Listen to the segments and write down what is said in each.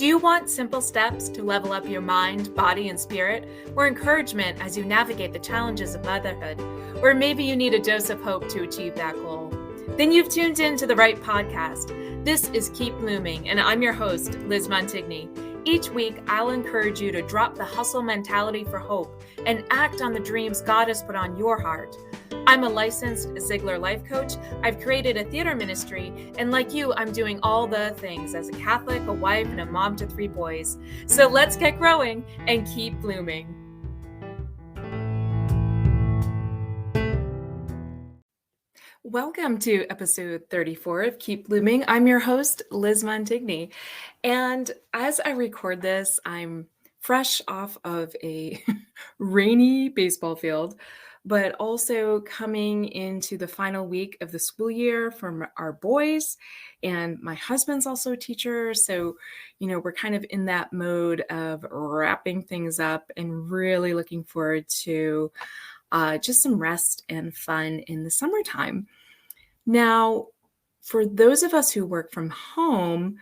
Do you want simple steps to level up your mind, body, and spirit, or encouragement as you navigate the challenges of motherhood? Or maybe you need a dose of hope to achieve that goal? Then you've tuned in to the right podcast. This is Keep Blooming, and I'm your host, Liz Montigny. Each week, I'll encourage you to drop the hustle mentality for hope and act on the dreams God has put on your heart. I'm a licensed Ziegler life coach. I've created a theater ministry, and like you, I'm doing all the things as a Catholic, a wife, and a mom to 3 boys. So let's get growing and keep blooming. Welcome to episode 34 of Keep Blooming. I'm your host, Liz Montigny. And as I record this, I'm fresh off of a rainy baseball field, but also coming into the final week of the school year from our boys. And my husband's also a teacher. So, we're kind of in that mode of wrapping things up and really looking forward to just some rest and fun in the summertime. Now, for those of us who work from home,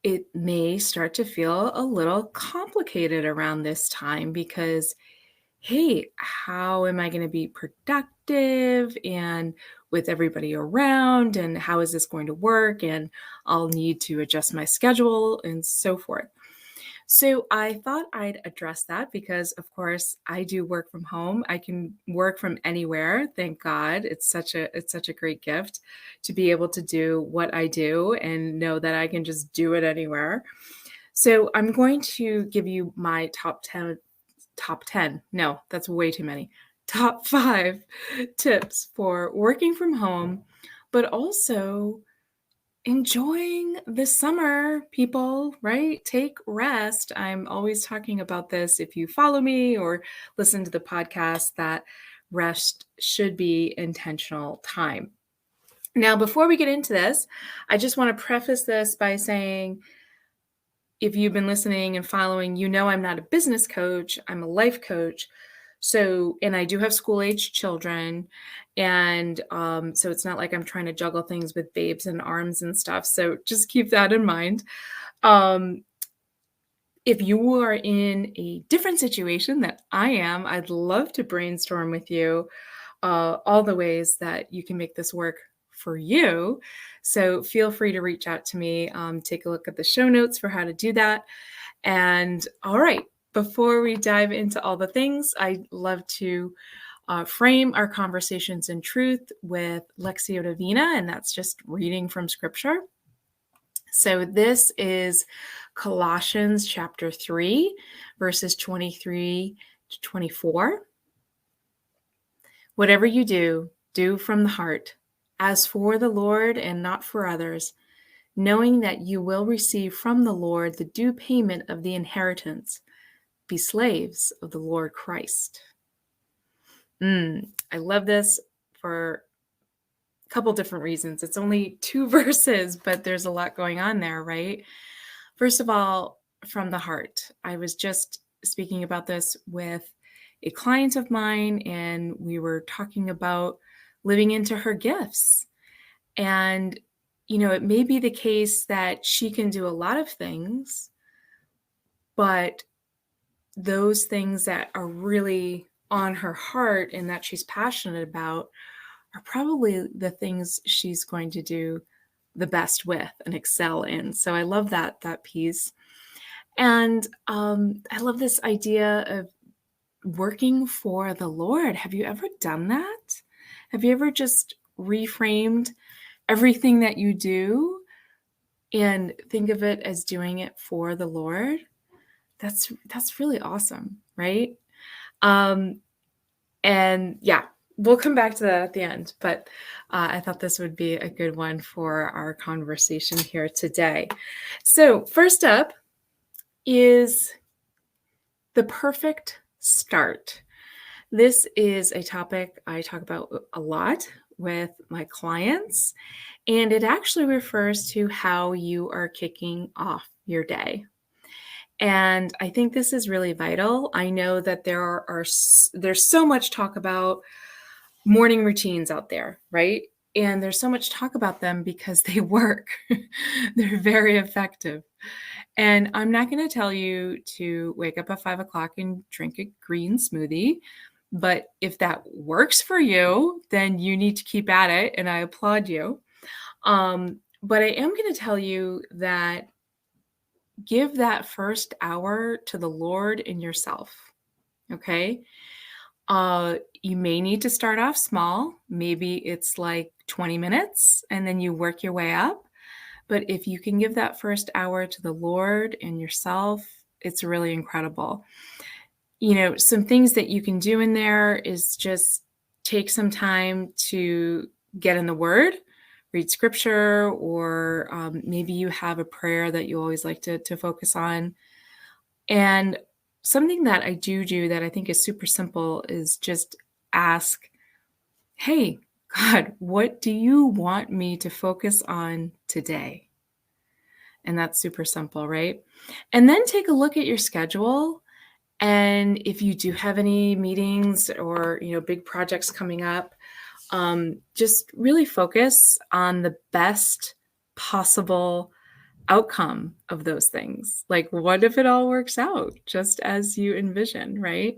it may start to feel a little complicated around this time because, hey, how am I going to be productive and with everybody around, and how is this going to work? And I'll need to adjust my schedule and so forth. So I thought I'd address that because, of course, I do work from home. I can work from anywhere. Thank God. It's such a great gift to be able to do what I do and know that I can just do it anywhere. So I'm going to give you my top 10. No, that's way too many. Top 5 tips for working from home, but also enjoying the summer, people, right? Take rest. I'm always talking about this. If you follow me or listen to the podcast, that rest should be intentional time. Now, before we get into this, I just want to preface this by saying, if you've been listening and following, I'm not a business coach. I'm a life coach. So, and I do have school-age children. And so it's not like I'm trying to juggle things with babes and arms and stuff. So just keep that in mind. If you are in a different situation that I am, I'd love to brainstorm with you all the ways that you can make this work for you. So feel free to reach out to me. Take a look at the show notes for how to do that. And all right, before we dive into all the things, I'd love to frame our conversations in truth with Lectio Divina, and that's just reading from scripture. So this is Colossians chapter 3, verses 23 to 24. Whatever you do, do from the heart, as for the Lord and not for others, knowing that you will receive from the Lord the due payment of the inheritance. Be slaves of the Lord Christ. I love this for a couple different reasons. It's only 2 verses, but there's a lot going on there, right? First of all, from the heart. I was just speaking about this with a client of mine, and we were talking about living into her gifts. And, it may be the case that she can do a lot of things, but those things that are really on her heart and that she's passionate about are probably the things she's going to do the best with and excel in. So I love that piece. And I love this idea of working for the Lord. Have you ever done that? Have you ever just reframed everything that you do and think of it as doing it for the Lord? That's really awesome, right? And yeah, we'll come back to that at the end, but I thought this would be a good one for our conversation here today. So first up is the perfect start. This is a topic I talk about a lot with my clients, and it actually refers to how you are kicking off your day. And I think this is really vital. I know that there's so much talk about morning routines out there, right? And there's so much talk about them because they work. They're very effective. And I'm not going to tell you to wake up at 5 o'clock and drink a green smoothie. But if that works for you, then you need to keep at it. And I applaud you. But I am going to tell you that give that first hour to the Lord and yourself. Okay. You may need to start off small. Maybe it's like 20 minutes and then you work your way up. But if you can give that first hour to the Lord and yourself, it's really incredible. Some things that you can do in there is just take some time to get in the Word, read scripture, or maybe you have a prayer that you always like to focus on. And something that I do that I think is super simple is just ask, hey, God, what do you want me to focus on today? And that's super simple, right? And then take a look at your schedule. And if you do have any meetings or, big projects coming up, just really focus on the best possible outcome of those things. Like, what if it all works out just as you envision, right?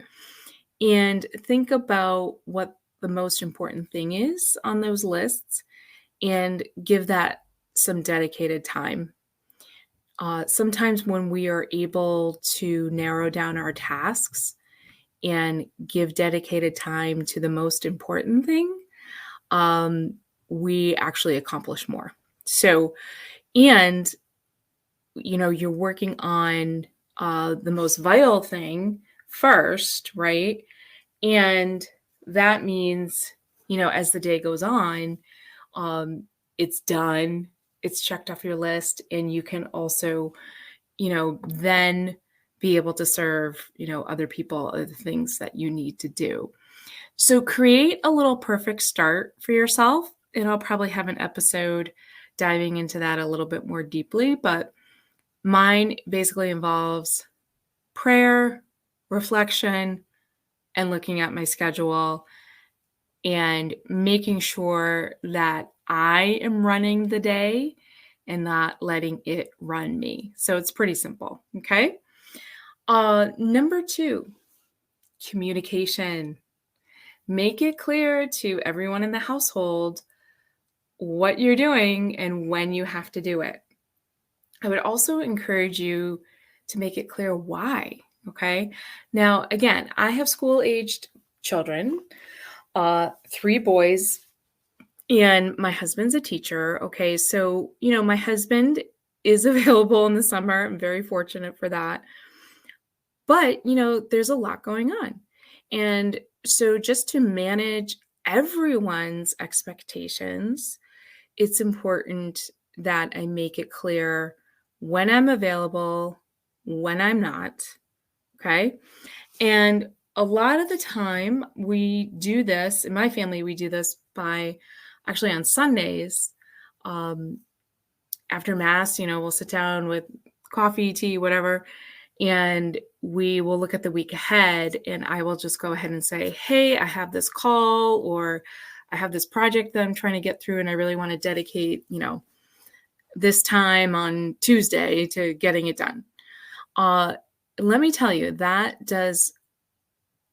And think about what the most important thing is on those lists and give that some dedicated time. Sometimes when we are able to narrow down our tasks and give dedicated time to the most important thing, we actually accomplish more. So, and you're working on the most vital thing first, right? And that means, as the day goes on, it's done, it's checked off your list, and you can also, then be able to serve, other people, other things that you need to do. So create a little perfect start for yourself. And I'll probably have an episode diving into that a little bit more deeply, but mine basically involves prayer, reflection, and looking at my schedule and making sure that I am running the day and not letting it run me. So it's pretty simple. Okay. Number 2, communication. Make it clear to everyone in the household what you're doing and when you have to do it. I would also encourage you to make it clear why. Okay. Now, again, I have school-aged children, 3 boys, and my husband's a teacher. Okay. So, my husband is available in the summer. I'm very fortunate for that. But, there's a lot going on. And so just to manage everyone's expectations, it's important that I make it clear when I'm available, when I'm not. Okay. And a lot of the time we do this, in my family, we do this by actually on Sundays, after Mass, we'll sit down with coffee, tea, whatever, and we will look at the week ahead, and I will just go ahead and say, hey, I have this call, or I have this project that I'm trying to get through, and I really want to dedicate, this time on Tuesday to getting it done. Let me tell you, that does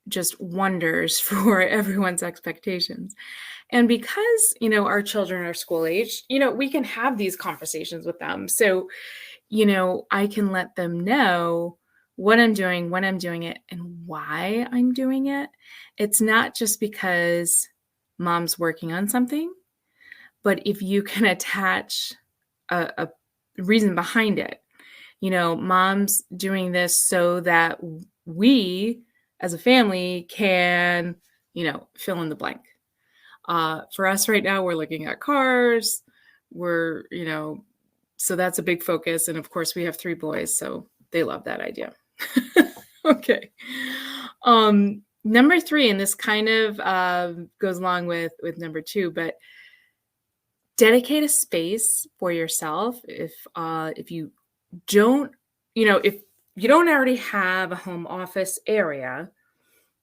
just wonders for everyone's expectations. And because, our children are school age, we can have these conversations with them. So, I can let them know what I'm doing, when I'm doing it, and why I'm doing it. It's not just because mom's working on something, but if you can attach a reason behind it, mom's doing this so that we as a family can, fill in the blank. For us right now, we're looking at cars. We're, so that's a big focus. And of course, we have 3 boys, so they love that idea. Okay. Number 3, and this kind of goes along with number 2, but dedicate a space for yourself. If you don't, if you don't already have a home office area,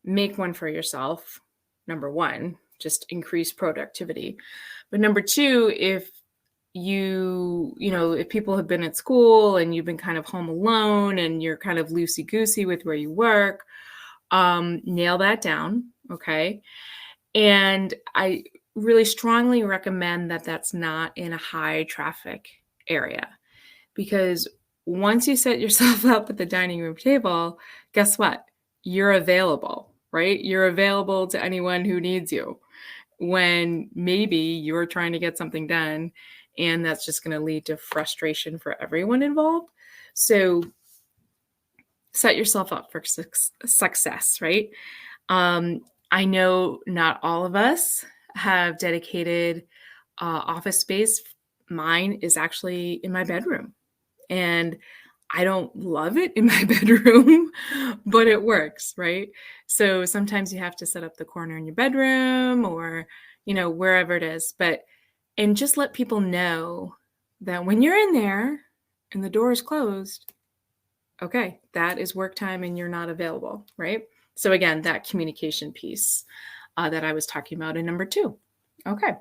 make one for yourself. Number 1, just increase productivity. But number two, if if people have been at school and you've been kind of home alone and you're kind of loosey-goosey with where you work, nail that down, okay? And I really strongly recommend that that's not in a high traffic area, because once you set yourself up at the dining room table, guess what? You're available, right? You're available to anyone who needs you when maybe you're trying to get something done, and that's just going to lead to frustration for everyone involved. So set yourself up for success, right? I know not all of us have dedicated office space. Mine is actually in my bedroom, and I don't love it in my bedroom, but it works, right? So sometimes you have to set up the corner in your bedroom or, wherever it is. And just let people know that when you're in there and the door is closed, okay, that is work time and you're not available, right? So again, that communication piece that I was talking about in number 2. Okay.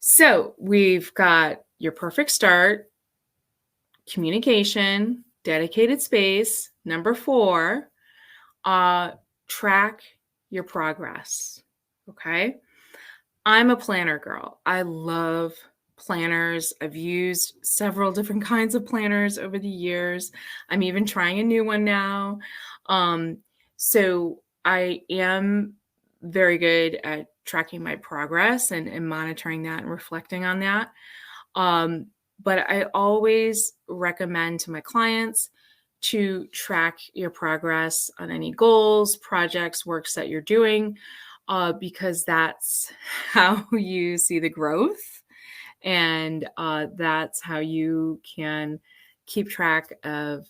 So we've got your perfect start, communication, dedicated space. Number 4, track your progress. Okay. I'm a planner girl. I love planners. I've used several different kinds of planners over the years. I'm even trying a new one now. So I am very good at tracking my progress and monitoring that and reflecting on that. But I always recommend to my clients to track your progress on any goals, projects, works that you're doing, because that's how you see the growth, and that's how you can keep track of,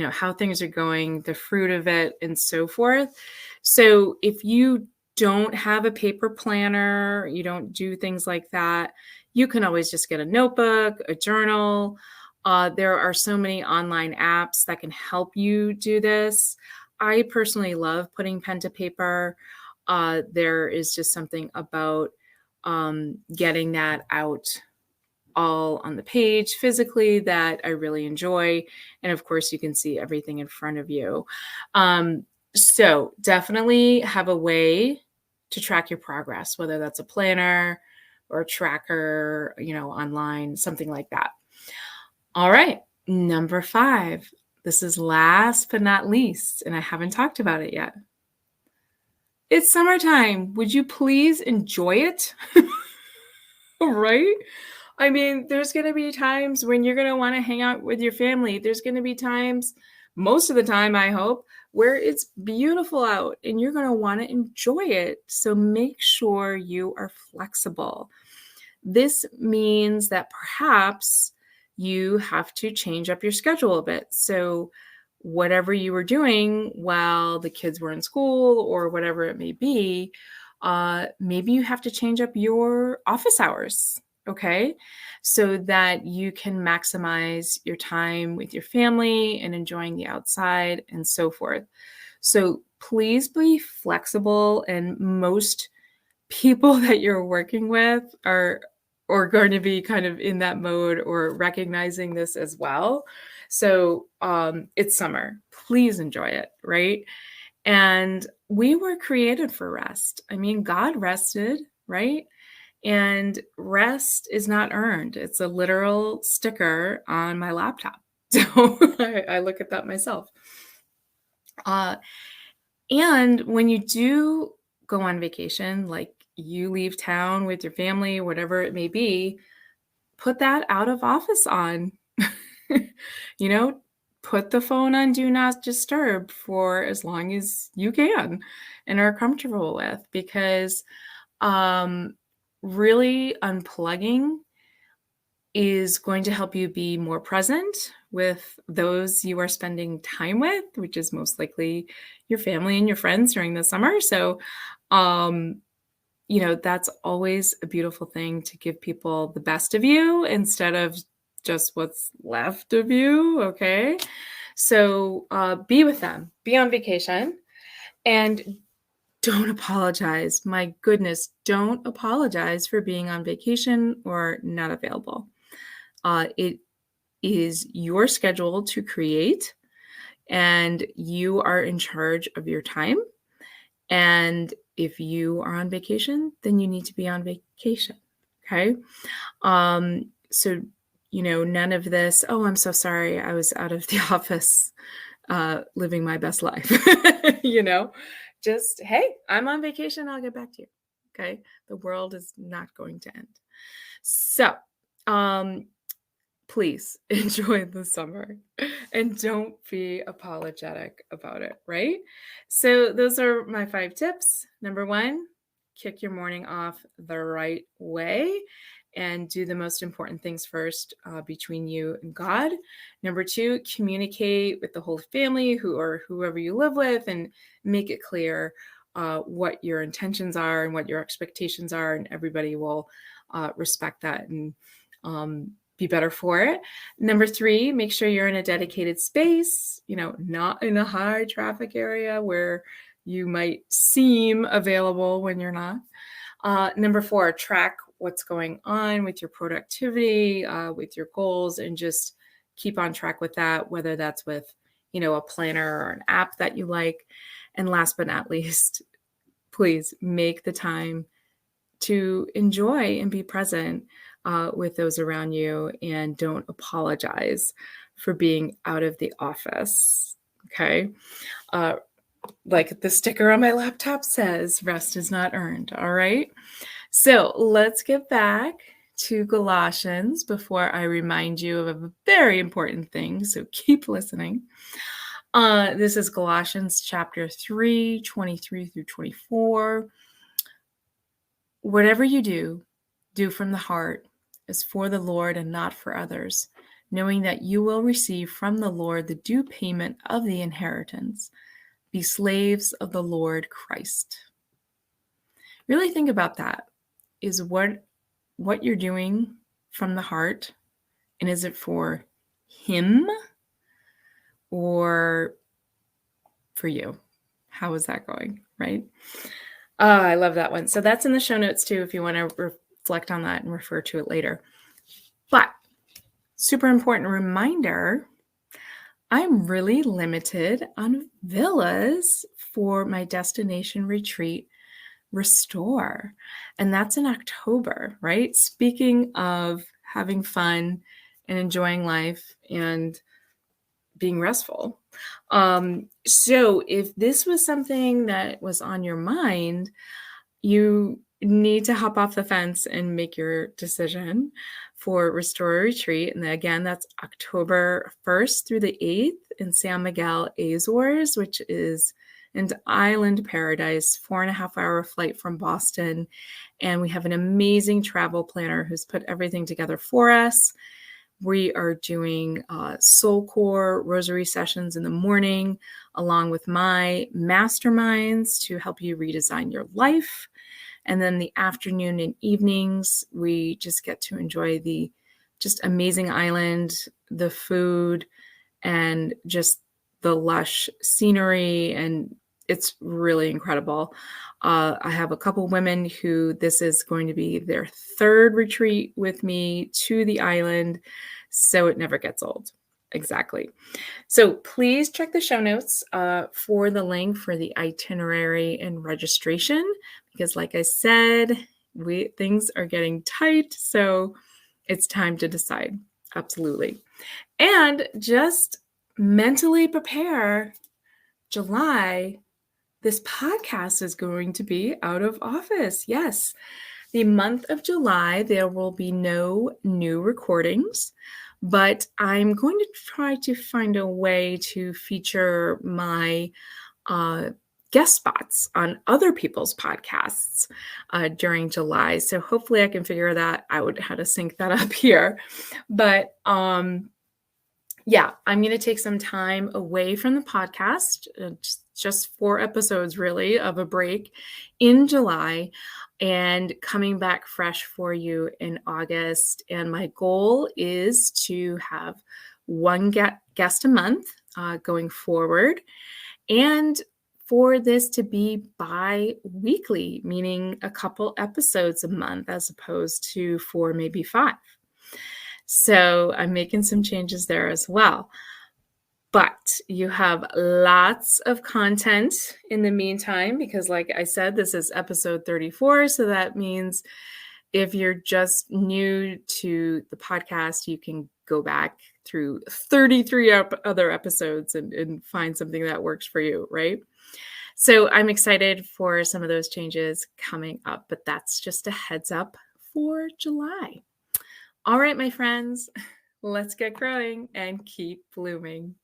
how things are going, the fruit of it, and so forth. So if you don't have a paper planner, you don't do things like that, you can always just get a notebook, a journal. There are so many online apps that can help you do this. I personally love putting pen to paper. There is just something about getting that out all on the page physically that I really enjoy. And of course, you can see everything in front of you. So definitely have a way to track your progress, whether that's a planner or a tracker, online, something like that. All right. Number 5. This is last but not least, and I haven't talked about it yet. It's summertime. Would you please enjoy it? Right? I mean, there's going to be times when you're going to want to hang out with your family. There's going to be times, most of the time, I hope, where it's beautiful out and you're going to want to enjoy it. So make sure you are flexible. This means that perhaps you have to change up your schedule a bit. So whatever you were doing while the kids were in school or whatever it may be, maybe you have to change up your office hours. Okay, so that you can maximize your time with your family and enjoying the outside and so forth. So please be flexible, and most people that you're working with are going to be kind of in that mode or recognizing this as well. So it's summer. Please enjoy it, right? And we were created for rest. I mean, God rested, right? And rest is not earned. It's a literal sticker on my laptop. So I look at that myself. And when you do go on vacation, like you leave town with your family, whatever it may be, put that out of office on. Put the phone on do not disturb for as long as you can and are comfortable with, because really unplugging is going to help you be more present with those you are spending time with, which is most likely your family and your friends during the summer. So, that's always a beautiful thing, to give people the best of you instead of just what's left of you. Okay. So be with them, be on vacation, and don't apologize. My goodness, don't apologize for being on vacation or not available. It is your schedule to create, and you are in charge of your time. And if you are on vacation, then you need to be on vacation. Okay. So, none of this, oh, I'm so sorry, I was out of the office living my best life. Just, hey, I'm on vacation, I'll get back to you. Okay. The world is not going to end. So, please enjoy the summer and don't be apologetic about it, right? So those are my 5 tips. Number 1, kick your morning off the right way and do the most important things first between you and God. Number 2, communicate with the whole family or whoever you live with and make it clear what your intentions are and what your expectations are, and everybody will respect that and be better for it. Number 3, make sure you're in a dedicated space, not in a high traffic area where you might seem available when you're not. Number 4, track what's going on with your productivity, with your goals, and just keep on track with that, whether that's with, a planner or an app that you like. And last but not least, please make the time to enjoy and be present with those around you, and don't apologize for being out of the office. Okay. Like the sticker on my laptop says, rest is not earned. All right. So let's get back to Colossians before I remind you of a very important thing. So keep listening. This is Colossians chapter 3, 23 through 24. Whatever you do from the heart as for the Lord and not for others, knowing that you will receive from the Lord the due payment of the inheritance. Be slaves of the Lord Christ. Really think about that. Is what you're doing from the heart, and is it for Him or for you? How is that going, right? I love that one. So that's in the show notes too, if you want to reflect on that and refer to it later. But super important reminder, I'm really limited on villas for my destination retreat, Restore. And that's in October, right? Speaking of having fun and enjoying life and being restful. So if this was something that was on your mind, you need to hop off the fence and make your decision for Restore Retreat. And again, that's October 1st through the 8th in Sao Miguel, Azores, which is an island paradise, 4.5-hour flight from Boston. And we have an amazing travel planner who's put everything together for us. We are doing SoulCore Rosary sessions in the morning, along with my Masterminds to help you redesign your life. And then the afternoon and evenings, we just get to enjoy the just amazing island, the food, and just the lush scenery. And it's really incredible. I have a couple women who this is going to be their 3rd retreat with me to the island, so it never gets old. Exactly. So please check the show notes for the link for the itinerary and registration, because like I said, things are getting tight, so it's time to decide. Absolutely. And just mentally prepare. July, this podcast is going to be out of office. Yes, the month of July, there will be no new recordings, but I'm going to try to find a way to feature my guest spots on other people's podcasts during July. So hopefully I can figure that out, how to sync that up here. But yeah, I'm going to take some time away from the podcast, just 4 episodes really of a break in July, and coming back fresh for you in August. And my goal is to have one guest a month going forward. And for this to be bi-weekly, meaning a couple episodes a month as opposed to 4, maybe 5. So I'm making some changes there as well. But you have lots of content in the meantime, because like I said, this is episode 34. So that means if you're just new to the podcast, you can go back through 33 other episodes and find something that works for you, right? So I'm excited for some of those changes coming up, but that's just a heads up for July. All right, my friends, let's get growing and keep blooming.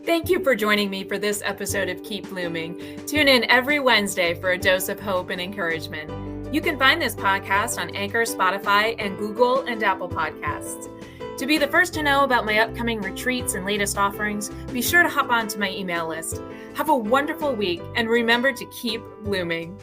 Thank you for joining me for this episode of Keep Blooming. Tune in every Wednesday for a dose of hope and encouragement. You can find this podcast on Anchor, Spotify, and Google and Apple Podcasts. To be the first to know about my upcoming retreats and latest offerings, be sure to hop onto my email list. Have a wonderful week and remember to keep blooming.